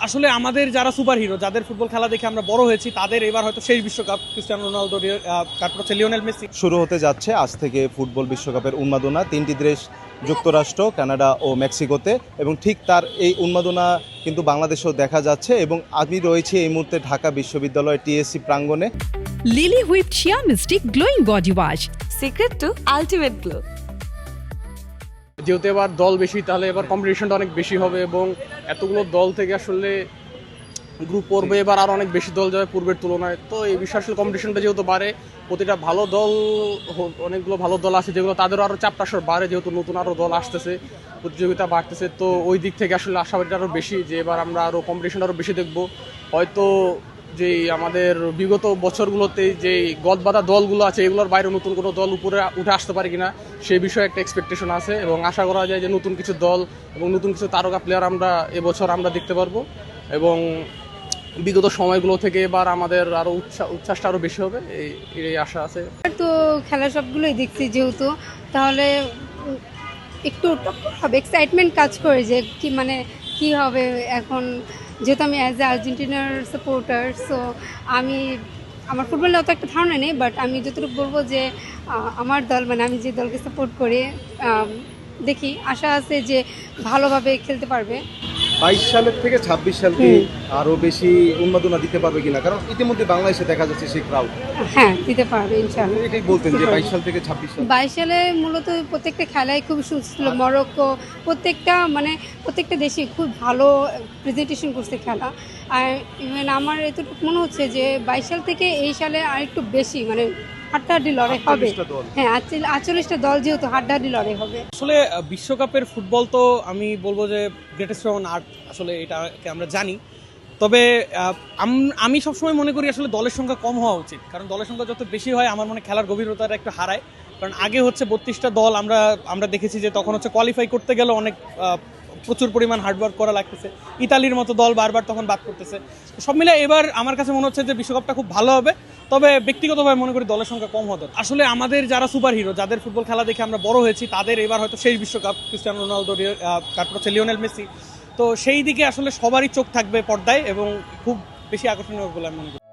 আসলে আমাদের যারা সুপার হিরো, যাদের ফুটবল খেলা দেখে আমরা বড় হয়েছি, তাদের এবার হয়তো শেষ বিশ্বকাপ। ক্রিস্টিয়ানো রোনালদো, তারপর হচ্ছে লিওনেল মেসি। শুরু হতে যাচ্ছে আজ থেকে ফুটবল বিশ্বকাপের উন্মাদনা তিনটি দেশ, যুক্তরাষ্ট্র, কানাডা ও মেক্সিকোতে, এবং ঠিক তার এই উন্মাদনা কিন্তু বাংলাদেশেও দেখা যাচ্ছে। এবং আমি রয়েছি এই মুহূর্তে ঢাকা বিশ্ববিদ্যালয় টিএসসি প্রাঙ্গণে। Lily whip shea mystic glowing body wash, secret to ultimate glow. যেহেতু এবার দল বেশি, তাহলে এবার কম্পিটিশনটা অনেক বেশি হবে এবং এতগুলো দল থেকে আসলে গ্রুপ পর্বে এবার আরও অনেক বেশি দল যাবে পূর্বের তুলনায়। তো এই বিষয়ে আসলে কম্পিটিশনটা যেহেতু বাড়ে, প্রতিটা ভালো দল, অনেকগুলো ভালো দল আছে যেগুলো তাদেরও আরও চাপটা বাড়ে, যেহেতু নতুন আরও দল আসতেছে, প্রতিযোগিতা বাড়তেছে। তো ওই দিক থেকে আসলে আশাবাদীটা আরও বেশি যে এবার আমরা আরও কম্পিটিশন আরও বেশি দেখবো। হয়তো যেই আমাদের বিগত বছরগুলোতে যেই গদবাঁধা দলগুলো আছে, এগুলোর বাইরে নতুন কোনো দল উপরে উঠে আসতে পারে কিনা সেই বিষয়ে একটা এক্সপেকটেশন আছে, এবং আশা করা যায় যে নতুন কিছু দল এবং নতুন কিছু তারকা প্লেয়ার আমরা এবছর আমরা দেখতে পারবো। এবং বিগত সময়গুলো থেকে এবার আমাদের আরও উচ্ছ্বাসটা আরও বেশি হবে, এই আশা আছে। তো খেলা সবগুলোই দেখছি যেহেতু, তাহলে একটু হবে, এক্সাইটমেন্ট কাজ করে যে কি মানে কি হবে এখন। যেহেতু আমি অ্যাজ এ আর্জেন্টিনার সাপোর্টার, সো আমার ফুটবলে অত একটা ধারণা নেই, বাট আমি যতটুকু বলবো যে আমার দল, মানে আমি যে দলকে সাপোর্ট করি, দেখি আশা আছে যে ভালোভাবে খেলতে পারবে। 22 সালের থেকে 26 সালকে আরো বেশি উন্মাদনা দিতে পারবে কিনা, কারণ ইতিমধ্যে বাংলাদেশে দেখা যাচ্ছে সেই ক্রাউড। হ্যাঁ, দিতে পারবে ইনশাআল্লাহ। এটাই বলতেন যে 22 সাল থেকে 26 সাল। 22 সালে মূলত প্রত্যেকটা খেলাই খুব সুন্দর ছিল। মরক্কো প্রত্যেকটা দেশে খুব ভালো প্রেজেন্টেশন করছে খেলা। আর ইভেন আমার এতটুকু মনে হচ্ছে যে 22 সাল থেকে এই সালে আর একটু বেশি, মানে হাড্ডাহাড্ডি লড়াই হবে। হ্যাঁ, 48টা দল যেহেতু হাড্ডাহাড্ডি লড়াই হবে। আসলে বিশ্বকাপের ফুটবল তো আমি বলবো যে গ্রেটেস্ট অন আর্থ, আসলে এটাকে আমরা জানি। তবে আমি সবসময় মনে করি আসলে দলের সংখ্যা কম হওয়া উচিত, কারণ দলের সংখ্যা যত বেশি হয় আমার মনে খেলার গভীরতাটা একটু হারায়। কারণ আগে হচ্ছে 32টা দল, আমরা দেখেছি যে তখন হচ্ছে কোয়ালিফাই করতে গেলে অনেক প্রচুর পরিমাণ হার্ডওয়ার্ক করা লাগতেছে। ইতালির মতো দল বারবার তখন বাদ করতেছে। সব মিলে এবার আমার কাছে মনে হচ্ছে যে বিশ্বকাপটা খুব ভালো হবে। তবে ব্যক্তিগতভাবে মনে করি দলের সংখ্যা কম হতো। আসলে আমাদের যারা সুপার হিরো, যাদের ফুটবল খেলা দেখে আমরা বড় হয়েছি, তাদের এবার হয়তো শেষ বিশ্বকাপ। ক্রিস্টিয়ানো রোনালদো, তারপর হচ্ছে লিওনেল মেসি। তো সেই দিকে আসলে সবারই চোখ থাকবে পর্দায় এবং খুব বেশি আকর্ষণীয় বলে আমি মনে করি।